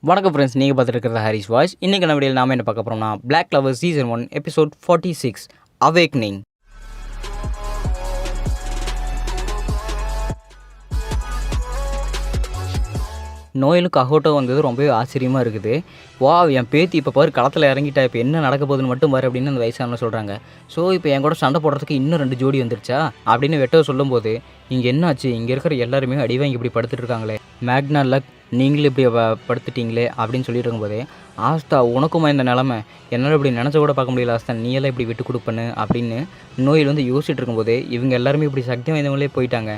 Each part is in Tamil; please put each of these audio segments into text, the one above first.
வணக்கம் ஃப்ரெண்ட்ஸ், நீங்கள் பார்த்துட்டு இருக்கிறது ஹாரிஸ் வாய்ஸ். இன்றைக்கி நம்ம வீடியோவில் நாம் என்ன பார்க்க போகிறோம்னா Black Clover season 1 episode 46 awakening. நோயலுக்கு அகோட்டோ வந்தது ரொம்பவே ஆச்சரியமாக இருக்குது. என் பேத்தி இப்போ பாரு களத்தில் இறங்கிட்டா, இப்போ என்ன நடக்க போகுதுன்னு மட்டும் பாரு அப்படின்னு அந்த வயசானவங்க சொல்கிறாங்க. ஸோ இப்போ என் கூட சண்டை போடுறதுக்கு இன்னும் 2 ஜோடி வந்துருச்சா அப்படின்னு வெட்டோ சொல்லும்போது, இங்கே என்னாச்சு, இங்கே இருக்கிற எல்லாருமே அடிவாங்கி இப்படி படுத்துட்டு இருக்காங்களே, மேக்னா லக் நீங்களும் இப்படி படுத்துட்டீங்களே அப்படின்னு சொல்லிட்டு இருக்கும்போதே, ஆஸ்தா உனக்குமா இந்த நிலமை, என்னால் இப்படி நினச்ச கூட பார்க்க முடியல ஆஸ்தா, நீ எல்லாம் இப்படி விட்டு கொடுப்பண்ணு அப்படின்னு நோயில் யோசிச்சுட்டு இருக்கும்போது, இவங்க எல்லாருமே இப்படி சக்தி வாய்ந்தவங்களே போயிட்டாங்க.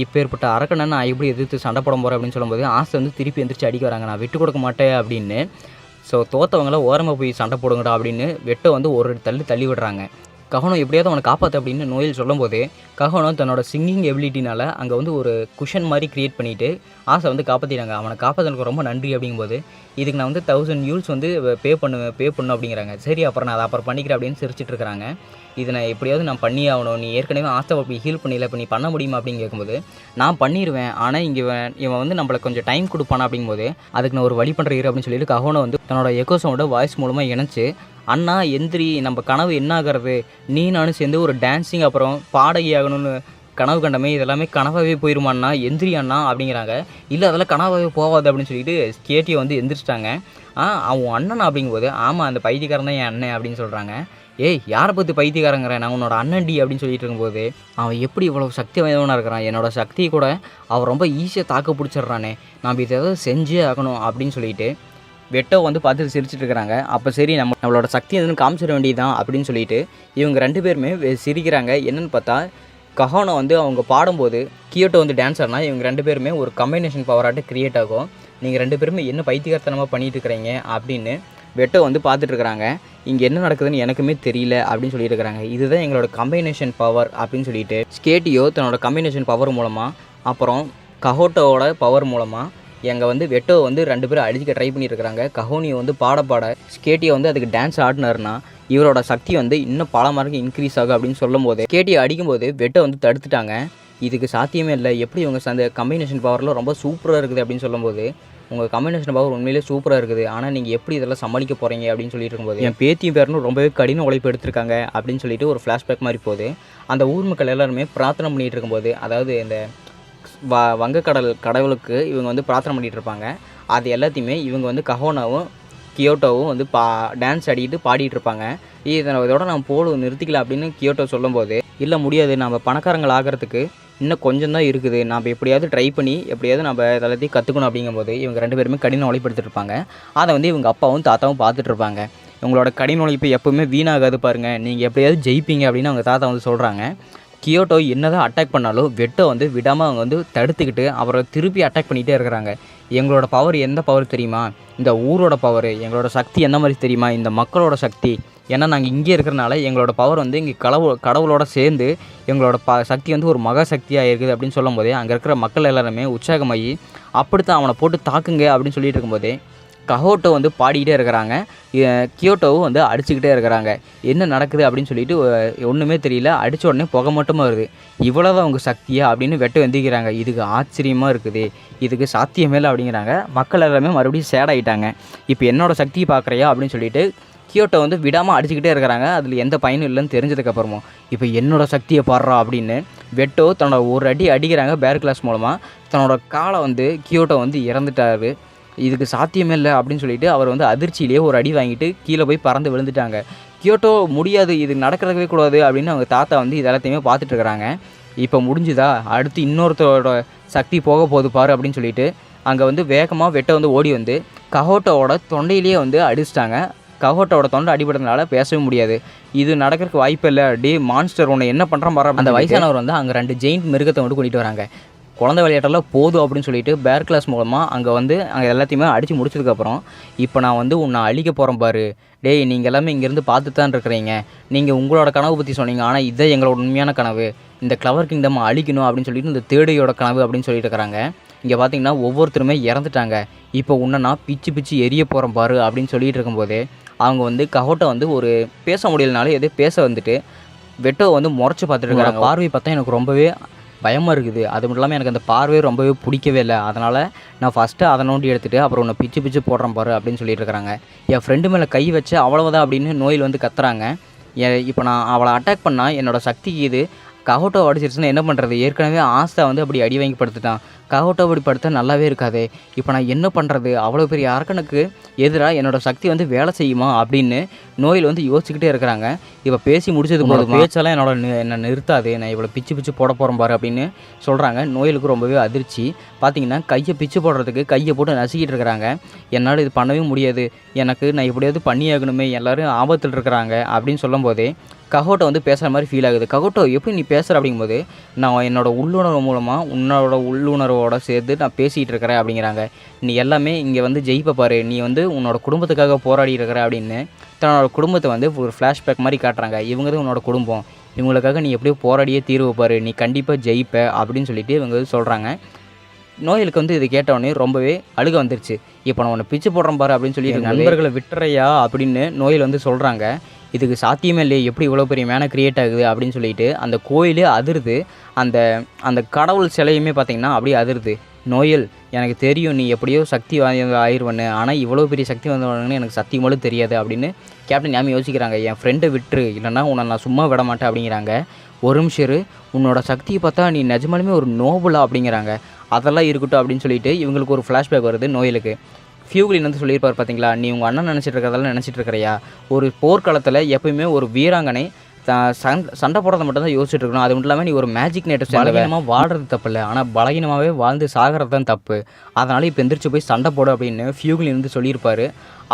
இப்போ ஏற்பட்ட அரக்கனை நான் எப்படி எதிர்த்து சண்டை போட போகிறேன் அப்படின்னு சொல்லும்போது, ஆசை திருப்பி எந்திரிச்சு அடிக்க வராங்க, நான் விட்டு கொடுக்க மாட்டேன் அப்படின்னு. ஸோ தோற்றவங்கள ஓரமாக போய் சண்டை போடுங்கடா அப்படின்னு வெட்டை ஒரு தள்ளி விடுறாங்க. கஹனோ எப்படியாவது அவனை காப்பாற்று அப்படின்னு நோயில் சொல்லும்போது, கஹனோ தன்னோட சிங்கிங் எபிலிட்டினால் அங்கே ஒரு குஷன் மாதிரி க்ரியேட் பண்ணிவிட்டு ஆசை காப்பாற்றிட்டாங்க. அவனை காப்பாற்றினதுக்கு ரொம்ப நன்றி அப்படிங்கும்போது, இதுக்கு நான் 1000 யூல்ஸ் பே பண்ணணும் அப்படிங்கிறாங்க. சரி அப்புறம் நான் அதை அப்புறம் பண்ணிக்கிறேன் அப்படின்னு சிரிச்சிட்டு இருக்கிறாங்க. இதை நான் எப்படியாவது நான் பண்ணி ஆகணும், நீ ஏற்கனவே ஆசை அப்படி ஹீல் பண்ணல, இப்போ நீ பண்ண முடியுமா அப்படின்னு கேட்கும்போது, நான் பண்ணிடுவேன், ஆனால் இங்கே இவன் நம்மளை கொஞ்சம் டைம் கொடுப்பானா அப்படிங்கும்போது, அதுக்கு நான் ஒரு வழி பண்ணுறேன் அப்படின்னு சொல்லிட்டு கஹனோ தன்னோட எக்கோசோட வாய்ஸ் மூலமாக இணைச்சு, அண்ணா எந்திரி, நம்ம கனவு என்ன ஆகிறது, நீ நானும் சேர்ந்து ஒரு டான்ஸிங் அப்புறம் பாடகி ஆகணும்னு கனவு கண்டமே, இதெல்லாமே கனவாகவே போயிருமாண்ணா, எந்திரி அண்ணா அப்படிங்கிறாங்க. இல்லை அதெல்லாம் கனவாகவே போகாது அப்படின்னு சொல்லிட்டு கேட்டியை எந்திரிச்சிட்டாங்க. அவன் அண்ணன் அப்படிங்கும்போது, ஆமாம் அந்த பைத்தியக்காரன் தான் என் அண்ணன் அப்படின்னு சொல்கிறாங்க. ஏய் யாரை பற்றி பைத்தியக்காரங்கிறேன், நான் உன்னோட அண்ணன்டி அப்படின்னு சொல்லிட்டு இருக்கும்போது, அவன் எப்படி இவ்வளோ சக்தி வாய்ந்தவனாக இருக்கிறான், என்னோட சக்தியை கூட அவன் ரொம்ப ஈஸியாக தாக்க பிடிச்சிட்றானே, நாம் இதை ஏதாவது செஞ்சே ஆகணும் அப்படின்னு சொல்லிட்டு வெட்டோ பார்த்துட்டு சிரிச்சிட்டு இருக்கிறாங்க. அப்போ சரி நம்மளோட சக்தி எதுன்னு காமிச்சிட வேண்டியதுதான் அப்படின்னு சொல்லிட்டு இவங்க 2 பேருமே சிரிக்கிறாங்க. என்னென்னு பார்த்தா, கஹனோ அவங்க பாடும்போது கியோட்டோ டான்ஸ் ஆடினா இவங்க 2 பேருமே ஒரு கம்பைனேஷன் பவராட்டு க்ரியேட் ஆகும். நீங்கள் 2 பேருமே என்ன பைத்தியக்காரத்தனமாக பண்ணிட்டு இருக்கிறீங்க அப்படின்னு வெட்டோ பார்த்துட்டு இருக்கிறாங்க. இங்கே என்ன நடக்குதுன்னு எனக்குமே தெரியல அப்படின்னு சொல்லிட்டு இருக்கிறாங்க. இதுதான் எங்களோட கம்பைனேஷன் பவர் அப்படின்னு சொல்லிட்டு ஸ்கேட்டியோ தன்னோட கம்பைனேஷன் பவர் மூலமாக, அப்புறம் கஹோட்டோவோட பவர் மூலமாக எங்கள் வெட்டோ 2 பேரும் அடிச்சுக்க ட்ரை பண்ணியிருக்கிறாங்க. கஹோனியோ பாட ஸ்கேட்டியை அதுக்கு டான்ஸ் ஆடினாருன்னா இவரோட சக்தி இன்னும் பல மடங்கு இன்க்ரீஸ் ஆகும் அப்படின்னு சொல்லும் போது, ஸ்கேட்டியை அடிக்கும்போது வெட்டோ தடுத்துட்டாங்க. இதுக்கு சாத்தியமே இல்லை, எப்படி உங்கள் அந்த கம்பைனேஷன் பவரில் ரொம்ப சூப்பராக இருக்குது அப்படின்னு சொல்லும்போது, உங்கள் கம்பைனேஷன் பவர் உண்மையிலே சூப்பராக இருக்குது, ஆனால் நீங்கள் எப்படி இதெல்லாம் சமாளிக்க போகிறீங்க அப்படின்னு சொல்லிட்டு இருக்கும்போது, என் பேத்தியும் பேரனும் ரொம்பவே கடின உழைப்பு எடுத்திருக்காங்க அப்படின்னு சொல்லிட்டு ஒரு ஃப்ளாஷ்பேக் மாதிரி போகுது. அந்த ஊர் மக்கள் எல்லாருமே பிரார்த்தனை பண்ணிகிட்டு இருக்கும்போது, அதாவது இந்த வங்கக்கடல் கடவுளுக்கு இவங்க பிரார்த்தனை பண்ணிகிட்டு இருப்பாங்க. அது எல்லாத்தையுமே இவங்க கஹோனாவும் கியோட்டோவும் டான்ஸ் ஆடிட்டு பாடிட்டு இருப்பாங்க. இதோட நம்ம நிறுத்திக்கலாம் அப்படின்னு கியோட்டோ சொல்லும்போது, இல்லை முடியாது, நம்ம பணக்காரங்கள் ஆகிறதுக்கு இன்னும் கொஞ்சம் தான் இருக்குது, நம்ம எப்படியாவது ட்ரை பண்ணி எப்படியாவது நம்ம எல்லாத்தையும் கற்றுக்கணும் அப்படிங்கும்போது, இவங்க 2 பேருமே கடின உழைப்படுத்திட்டு இருப்பாங்க. அதை இவங்க அப்பாவும் தாத்தாவும் பார்த்துட்டு இருப்பாங்க. இவங்களோட கடின உழைப்பு எப்போவுமே வீணாகாது பாருங்கள், நீங்கள் எப்படியாவது ஜெயிப்பீங்க அப்படின்னு அவங்க தாத்தா சொல்கிறாங்க. கியோட்டோ என்னதான் அட்டாக் பண்ணாலும் வெட்டோ விடாமல் அவங்க தடுத்துக்கிட்டு அப்புறம் திருப்பி அட்டாக் பண்ணிகிட்டே இருக்கிறாங்க. எங்களோட பவர் எந்த பவர் தெரியுமா, இந்த ஊரோட பவர், எங்களோட சக்தி என்ன மாதிரி தெரியுமா, இந்த மக்களோட சக்தி, ஏன்னா நாங்கள் இங்கே இருக்கிறனால எங்களோட பவர் இங்கே கடவுளோட சேர்ந்து எங்களோட சக்தி ஒரு மகா சக்தியாக இருக்குது அப்படின்னு சொல்லும் போதே, அங்கே இருக்கிற மக்கள் எல்லாருமே உற்சாகமாகி அப்படித்தான் அவனை போட்டு தாக்குங்க அப்படின்னு சொல்லிட்டு இருக்கும்போதே, கஹோட்டோ பாடிக்கிட்டே இருக்கிறாங்க, கியோட்டோவும் அடிச்சுக்கிட்டே இருக்கிறாங்க. என்ன நடக்குது அப்படின்னு சொல்லிட்டு ஒன்றுமே தெரியல, அடித்த உடனே புகை மட்டுமா வருது, இவ்வளோதான் அவங்க சக்தியா அப்படின்னு வெட்ட வெந்திக்கிறாங்க. இதுக்கு ஆச்சரியமாக இருக்குது, இதுக்கு சாத்தியமே இல்லை அப்படிங்கிறாங்க. மக்கள் எல்லாமே மறுபடியும் சேட் ஆகிட்டாங்க. இப்போ என்னோடய சக்தியை பார்க்குறியா அப்படின்னு சொல்லிட்டு கியோட்டோ விடாமல் அடிச்சுக்கிட்டே இருக்கிறாங்க. அதில் எந்த பயனும் இல்லைன்னு தெரிஞ்சதுக்கப்புறமும், இப்போ என்னோடய சக்தியை பாடுறா அப்படின்னு வெட்டோ தன்னோட ஒரு அடி அடிக்கிறாங்க. பேர் கிளாஸ் மூலமாக தன்னோட காலை கியோட்டோ இறந்துட்டாரு. இதுக்கு சாத்தியமே இல்லை அப்படின்னு சொல்லிட்டு அவர் அதிர்ச்சியிலேயே ஒரு அடி வாங்கிட்டு கீழே போய் பறந்து விழுந்துட்டாங்க. கியோட்டோ முடியாது, இது நடக்கிறதுவே கூடாது அப்படின்னு அவங்க தாத்தா இது எல்லாத்தையுமே பார்த்துட்டு இருக்கிறாங்க. இப்போ முடிஞ்சுதா, அடுத்து இன்னொருத்தரோட சக்தி போக போகுது பாரு அப்படின்னு சொல்லிட்டு அங்கே வேகமாக வெட்ட ஓடி கஹோட்டோவோட தொண்டையிலேயே அடிச்சிட்டாங்க. கஹோட்டோட தொண்டை அடிபடுறதுனால பேசவே முடியாது. இது நடக்கிறதுக்கு வாய்ப்பு இல்லை, டே மான்ஸ்டர் உன்னை என்ன பண்ணுறான் பாரு. அந்த வயசானவர் அங்கே 2 ஜெயிண்ட் மிருகத்தை கூட்டிகிட்டு வராங்க. குழந்தை விளையாட்டெல்லாம் போதும் அப்படின்னு சொல்லிட்டு பேர் கிளாஸ் மூலமாக அங்கே எல்லாத்தையுமே அடித்து முடிச்சதுக்கப்புறம், இப்போ நான் உன்னை அழிக்க போகிறேன் பாரு, டேய் நீங்கள் எல்லாமே இங்கேருந்து பார்த்து தான் இருக்கிறீங்க, நீங்கள் உங்களோட கனவு பற்றி சொன்னீங்க, ஆனால் இதை எங்களோட உண்மையான கனவு, இந்த கிளவர் கிங்டம் அழிக்கணும் அப்படின்னு சொல்லிட்டு இந்த தேடியோட கனவு அப்படின்னு சொல்லிட்டு இருக்கிறாங்க. இங்கே பார்த்தீங்கன்னா ஒவ்வொருத்தருமே இறந்துட்டாங்க, இப்போ உன்னை நான் பிச்சு எரிய போகிறேன் பாரு அப்படின்னு சொல்லிட்டு இருக்கும்போது, அவங்க கஹோட்டோ ஒரு பேச முடியலனாலும் எதோ பேச வெட்டோ முறைச்சி பார்த்துட்டு இருக்காங்க. பார்வை பார்த்தா எனக்கு ரொம்பவே பயமாக இருக்குது. அது மட்டும் இல்லாமல் எனக்கு அந்த பார்வையே ரொம்பவே பிடிக்கவே இல்லை. அதனால் நான் ஃபஸ்ட்டு அதை நோண்டி எடுத்துகிட்டு அப்புறம் உன்னை பிச்சு பிச்சு போடுறேன் பாரு அப்படின்னு சொல்லிட்டு இருக்கிறாங்க. என் ஃப்ரெண்டு மேலே கை வச்சு அவ்வளவுதான் அப்படின்னு நோயில் வந்து கத்துறாங்க. இப்போ நான் அவளை அட்டாக் பண்ணால் என்னோடய சக்திக்கு இது கஹோட்டோ அடிச்சிருச்சுன்னா என்ன பண்ணுறது? ஏற்கனவே ஆஸ்தா வந்து அப்படி அடி வாங்கி படுத்துட்டான். கஹோட்டோ அப்படி படுத்தா நல்லாவே இருக்காதே. இப்போ நான் என்ன பண்ணுறது? அவ்வளோ பெரிய அரக்கனுக்கு எதிராக என்னோடய சக்தி வந்து வேலை செய்யுமா அப்படின்னு நோயில் வந்து யோசிச்சுக்கிட்டே இருக்கிறாங்க. இப்போ பேசி முடிச்சது போதும், பேச்செல்லாம் என்னை நிறுத்தாது, நான் இவ்வளோ பிச்சு பிச்சு போட போகிறேன் பாரு அப்படின்னு சொல்கிறாங்க. நோயிலுக்கு ரொம்பவே அதிர்ச்சி. பார்த்தீங்கன்னா கையை பிச்சு போடுறதுக்கு கையை போட்டு நசுக்கிட்டு இருக்கிறாங்க. என்னால் இது பண்ணவே முடியாது, நான் எப்படியாவது பண்ணியாகணுமே, எல்லோரும் ஆபத்தில் இருக்கிறாங்க அப்படின்னு சொல்லும் போதே கஹோட்டோ வந்து பேசுகிற மாதிரி ஃபீல் ஆகுது. கஹோட்டோ எப்படி நீ பேசுகிற அப்படிங்கும்போது, நான் என்னோடய உள்ளுணர்வு மூலமாக உன்னோட உள்ளுணர்வோடு சேர்த்து நான் பேசிகிட்டு இருக்கிறேன் அப்படிங்கிறாங்க. நீ எல்லாமே இங்கே வந்து ஜெயிப்ப பாரு, நீ வந்து உன்னோட குடும்பத்துக்காக போராடி இருக்கிற அப்படின்னு தன்னோட குடும்பத்தை வந்து ஒரு ஃப்ளாஷ்பேக் மாதிரி காட்டுறாங்க. இவங்க தான் உன்னோட குடும்பம், இவங்களுக்காக நீ எப்படியோ போராடியே தீர்வு பாரு, நீ கண்டிப்பாக ஜெயிப்ப அப்படின்னு சொல்லிட்டு இவங்க சொல்கிறாங்க. நோயலுக்கு வந்து இது கேட்டவுடனே ரொம்பவே அழுக வந்துருச்சு. இப்போ நான் உன்னை பிச்சு போடுறேன் பாரு அப்படின்னு சொல்லி நண்பர்களை விட்டுறையா அப்படின்னு நோயில் வந்து சொல்கிறாங்க. இதுக்கு சாத்தியமே இல்லையே, எப்படி இவ்வளோ பெரிய மேனை க்ரியேட் ஆகுது அப்படின்னு சொல்லிட்டு அந்த கோயிலே அதிருது. அந்த அந்த கடவுள் சிலையுமே பார்த்திங்கன்னா அப்படியே அதிருது. நோயல், எனக்கு தெரியும் நீ எப்படியோ சக்தி ஆயிடுவன்னு, ஆனால் இவ்வளோ பெரிய சக்தி வந்தவனுன்னு எனக்கு சத்தியமாலும் தெரியாது அப்படின்னு கேப்டன் யாமி யோசிக்கிறாங்க. என் ஃப்ரெண்டை விட்டுரு, இல்லைன்னா உன்னை நான் சும்மா விட மாட்டேன் அப்படிங்கிறாங்க. ஒரு நிமிஷம் உன்னோட சக்தியை பார்த்தா நீ நிஜமாலுமே ஒரு நோபலா அப்படிங்கிறாங்க. அதெல்லாம் இருக்கட்டும் அப்படின்னு சொல்லிட்டு இவங்களுக்கு ஒரு ஃப்ளாஷ்பேக் வருது நோயலுக்கு. ஃபியூக்லின் வந்து சொல்லியிருப்பார் பார்த்தீங்களா, நீ உங்கள் அண்ணன் நினச்சிட்டு இருக்கிறதெல்லாம் நினச்சிட்டு இருக்கிறியா? ஒரு போர்க்களத்தில் எப்போயுமே ஒரு வீராங்கனை சண்டை போடுறத மட்டும் தான் யோசிச்சுட்டு இருக்கணும். அது மட்டும் இல்லாமல் நீ ஒரு மேஜிக் நேட்டர் பலகீனமாக வாழ்கிறது தப்பு இல்லை, ஆனால் பலகீனமாகவே வாழ்ந்து சாகிறது தான் தப்பு. அதனால் இப்போ எந்திரிச்சு போய் சண்டை போடு அப்படின்னு ஃபியூக்லின் வந்து சொல்லியிருப்பார்.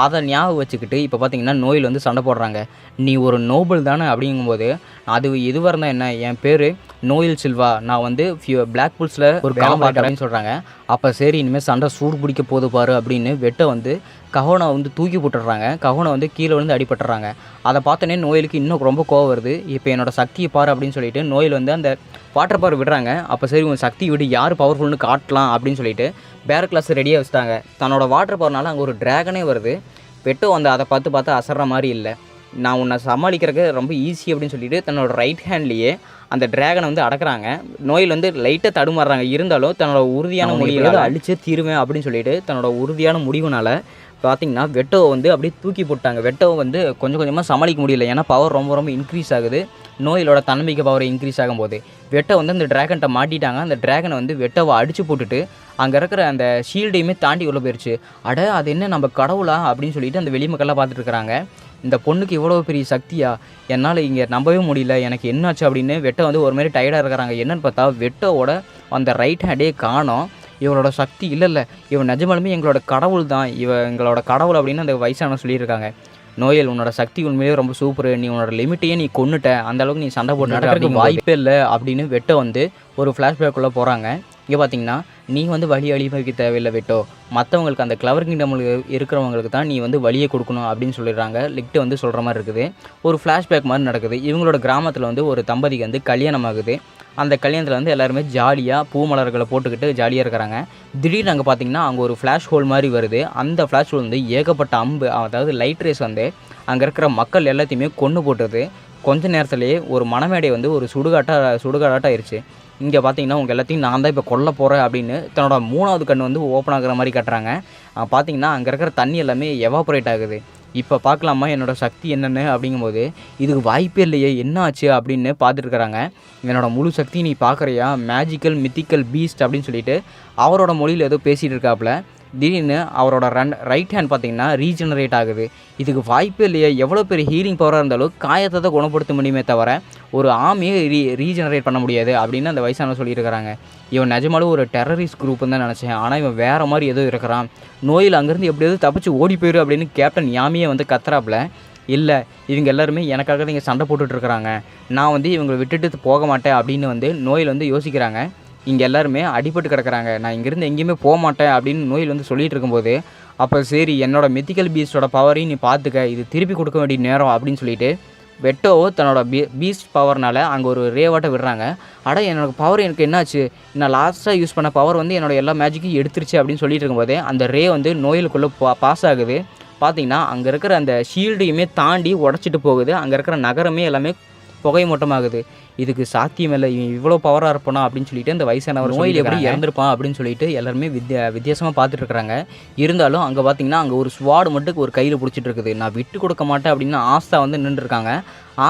அதை ஞாபகம் வச்சுக்கிட்டு இப்போ பார்த்தீங்கன்னா நோயில் வந்து சண்டை போடுறாங்க. நீ ஒரு நோபல் தானே அப்படிங்கும்போது, அது எதுவாக இருந்தால் என்ன, என் பேர் நோயில் சில்வா, நான் வந்து பிளாக் புல்ஸில் ஒரு காம்பாக்டர்னு சொல்கிறாங்க. அப்போ சரி இனிமேல் சண்டை சூடு பிடிக்க போது பாரு அப்படின்னு வெட்ட வந்து கஹோனை வந்து தூக்கி போட்டுடுறாங்க. கஹோனை வந்து கீழே வந்து அடிபட்டுறாங்க. அதை பார்த்தோன்னே நோயிலுக்கு இன்னும் ரொம்ப கோவம் வருது. இப்போ என்னோடய சக்தியை பாரு அப்படின்னு சொல்லிட்டு நோயில் வந்து அந்த வாட்டர் பவர் விடுறாங்க. அப்போ சரி உங்கள் சக்தி விட்டு யார் பவர்ஃபுல்னு காட்டலாம் அப்படின்னு சொல்லிட்டு பேர் கிளாஸ் ரெடியாக வச்சுட்டாங்க. தன்னோட வாட்டர் பவர்னால அங்கே ஒரு ட்ராகனே வருது. வெட்டோ வந்து அதை பார்த்து அசர்ற மாதிரி இல்லை, நான் உன்னை சமாளிக்கிறதுக்கு ரொம்ப ஈஸி அப்படின்னு சொல்லிட்டு தன்னோட ரைட் ஹேண்ட்லேயே அந்த ட்ராகனை வந்து அடக்குறாங்க. நோயில் வந்து லைட்டாக தடுமாறுறாங்க. இருந்தாலும் தன்னோட உறுதியான முடிவுகளை அழிச்சே தீருவேன் அப்படின்னு சொல்லிட்டு தன்னோட உறுதியான முடிவுனால் பார்த்திங்கன்னா வெட்டோவை வந்து அப்படியே தூக்கி போட்டாங்க. வெட்டோவை வந்து கொஞ்சம் கொஞ்சமாக சமாளிக்க முடியல, ஏன்னா பவர் ரொம்ப ரொம்ப இன்க்ரீஸ் ஆகுது. நோயிலோட தன்னம்பிக்கை பவர் இன்க்ரீஸ் ஆகும்போது வெட்டோ வந்து அந்த ட்ராகன்கிட்ட மாட்டிட்டாங்க. அந்த ட்ராகனை வந்து வெட்டோவை அடித்து போட்டுட்டு அங்கே இருக்கிற அந்த ஷீல்டையுமே தாண்டி உள்ள போயிடுச்சு. அது என்ன நம்ம கடவுளா அப்படின்னு சொல்லிட்டு அந்த வெளி மக்கள்லாம் பார்த்துட்டு இருக்கிறாங்க. இந்த பொண்ணுக்கு இவ்வளோ பெரிய சக்தியா, என்னால் இங்கே நம்பவே முடியல, எனக்கு என்னாச்சு அப்படின்னு வெட்டோ வந்து ஒரு மாதிரி டயர்டாக இருக்கிறாங்க. என்னென்னு பார்த்தா வெட்டோவோட அந்த ரைட் ஹேண்டே காணோம். இவளோட சக்தி இல்லை, இவன் நிஜமாலுமே எங்களோட கடவுள் தான், எங்களோட கடவுள் அப்படின்னு அந்த வயசானவங்க சொல்லியிருக்காங்க. நோயல், உன்னோட சக்தி உண்மையிலேயே ரொம்ப சூப்பர், நீ உன்னோட லிமிட்டையே நீ கொன்னுட்ட, அந்தளவுக்கு நீ சண்டை போட்டு நடக்கிறதுக்கு வாய்ப்பே இல்லை அப்படின்னு வெட்டோ வந்து ஒரு ஃப்ளாஷ்பேக்குள்ளே போகிறாங்க. இங்கே பார்த்தீங்கன்னா நீ வந்து வழி அழிமைக்கு தேவையில்லை வெட்டோ, மற்றவங்களுக்கு அந்த கிளவர் கிங்டமில் இருக்கிறவங்களுக்கு தான் நீ வந்து வழியை கொடுக்கணும் அப்படின்னு சொல்லிடுறாங்க. லிக்ட்டு வந்து சொல்கிற மாதிரி இருக்குது. ஒரு ஃப்ளாஷ்பேக் மாதிரி நடக்குது. இவங்களோட கிராமத்தில் வந்து ஒரு தம்பதிக்கு வந்து கல்யாணம் ஆகுது. அந்த கல்யாணத்தில் வந்து எல்லாருமே ஜாலியாக பூ மலர்களை போட்டுக்கிட்டு ஜாலியாக இருக்கிறாங்க. திடீர்னு அங்கே பார்த்திங்கன்னா அங்கே ஒரு ஃப்ளாஷ் ஹோல் மாதிரி வருது. அந்த ஃப்ளாஷ் ஹோல் வந்து ஏகப்பட்ட அம்பு, அதாவது லைட் ரேஸ் வந்து அங்கே இருக்கிற மக்கள் எல்லாத்தையுமே கொன்று போட்டுருது. கொஞ்ச நேரத்துலேயே ஒரு மணமேடை வந்து ஒரு சுடுகாட்டாக ஆயிடுச்சு. இங்கே பார்த்தீங்கன்னா உங்கள் எல்லாத்தையும் நான் தான் இப்போ கொல்ல போகிறேன் அப்படின்னு தன்னோட 3வது கண் வந்து ஓப்பன் ஆகுற மாதிரி கட்டுறாங்க. பார்த்தீங்கன்னா அங்கே இருக்கிற தண்ணி எல்லாமே எவாபரேட் ஆகுது. இப்போ பார்க்கலாமா என்னோடய சக்தி என்னென்னு அப்படிங்கும்போது, இதுக்கு வாய்ப்பே இல்லையே, என்ன ஆச்சு அப்படின்னு பார்த்துட்டுருக்குறாங்க. என்னோட முழு சக்தி நீ பார்க்குறியா, மேஜிக்கல் மித்திக்கல் பீஸ்ட் அப்படின்னு சொல்லிட்டு அவரோட மொழியில் ஏதோ பேசிகிட்டு இருக்காப்புல. திடீர்னு அவரோட ரைட் ஹேண்ட் பார்த்திங்கன்னா ரீஜெனரேட் ஆகுது. இதுக்கு வாய்ப்பே இல்லையே, எவ்வளோ பெரிய ஹீலிங் பவராக இருந்தாலும் காயத்தை தான் குணப்படுத்த முடியுமே தவிர ஒரு ஆமையை ரீஜெனரேட் பண்ண முடியாது அப்படின்னு அந்த வயசானவர் சொல்லியிருக்கிறாங்க. இவன் நிஜமாலும் ஒரு டெரரிஸ்ட் குரூப்புன்னு தான் நினச்சேன், ஆனால் இவன் வேறு மாதிரி ஏதோ இருக்கிறான். நோயில் அங்கேருந்து எப்படியாவது தப்பிச்சு ஓடி போயிரு அப்படின்னு கேப்டன் யாமியை வந்து கத்துறாப்புல. இல்லை, இவங்க எல்லாருமே எனக்காக தான் இங்கே சண்டை போட்டுட்ருக்குறாங்க, நான் வந்து இவங்களை விட்டுட்டு போக மாட்டேன் அப்படின்னு வந்து நோயில் வந்து யோசிக்கிறாங்க. இங்கே எல்லாருமே அடிபட்டு கிடக்கிறாங்க, நான் இங்கேருந்து எங்கேயுமே போக மாட்டேன் அப்படின்னு நோயில் வந்து சொல்லிகிட்டு இருக்கும்போது, அப்போ சரி என்னோட மித்திக்கல் பீஸ்டோட பவரையும் நீ பார்த்துக்க, இது திருப்பி கொடுக்க வேண்டிய நேரம் அப்படின்னு சொல்லிட்டு வெட்டோவோ தன்னோட பீஸ்ட் பவர்னால் அங்கே ஒரு ரேவாட்டை விடுறாங்க. என்னோட பவர் எனக்கு என்னாச்சு, நான் லாஸ்ட்டாக யூஸ் பண்ண பவர் வந்து என்னோட எல்லா மேஜிக்கும் எடுத்துருச்சு அப்படின்னு சொல்லிட்டு இருக்கும்போதே அந்த ரே வந்து நோயிலுக்குள்ளே பாஸ் ஆகுது. பார்த்தீங்கன்னா அங்கே இருக்கிற அந்த ஷீல்டையுமே தாண்டி உடச்சிட்டு போகுது. அங்கே இருக்கிற நகரமே எல்லாமே புகை மூட்டமாகுது. இதுக்கு சாத்தியம் இல்லை, இவன் இவ்வளோ பவராக இருப்பானா அப்படின்னு சொல்லிட்டு அந்த வயசானவர் நோயில் எப்படி இறந்துருப்பான் அப்படின்னு சொல்லிட்டு எல்லாருமே வித்தியாசமாக பார்த்துட்டு இருக்கிறாங்க. இருந்தாலும் அங்கே பார்த்தீங்கன்னா அங்கே ஒரு ஸ்வாடு மட்டும் ஒரு கையில் பிடிச்சிட்டு இருக்குது. நான் விட்டு கொடுக்க மாட்டேன் அப்படின்னு ஆஸ்தா வந்து நின்றுருக்காங்க.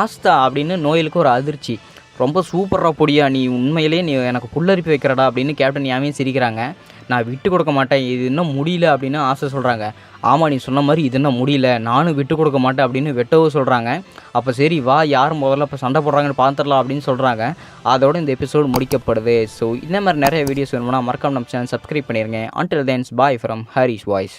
ஆஸ்தா அப்படின்னு நோயிலுக்கு ஒரு அதிர்ச்சி, ரொம்ப சூப்பராக பொடியா, நீ உண்மையிலேயே நீ எனக்கு புல்லரிப்பு வைக்கிறடா அப்படின்னு கேப்டன் யாமியும் சிரிக்கிறாங்க. நான் விட்டு கொடுக்க மாட்டேன், இது இன்னும் முடியல அப்படின்னு ஆசை சொல்கிறாங்க. ஆமாம், நீ சொன்ன மாதிரி இது இன்னும் முடியல, நானும் விட்டு கொடுக்க மாட்டேன் அப்படின்னு வெட்டவும் சொல்கிறாங்க. அப்போ சரி வா, யார் முதல்ல இப்போ சண்டை போடுறாங்கன்னு பார்த்துடலாம் அப்படின்னு சொல்கிறாங்க. அதோட இந்த எபிசோடு முடிக்கப்படுது. ஸோ இந்த மாதிரி நிறைய வீடியோஸ் வேணும்னா மறக்காம நம்ம சேனல் சப்ஸ்கிரைப் பண்ணிடுங்க. Until then, bye from Hari's Voice.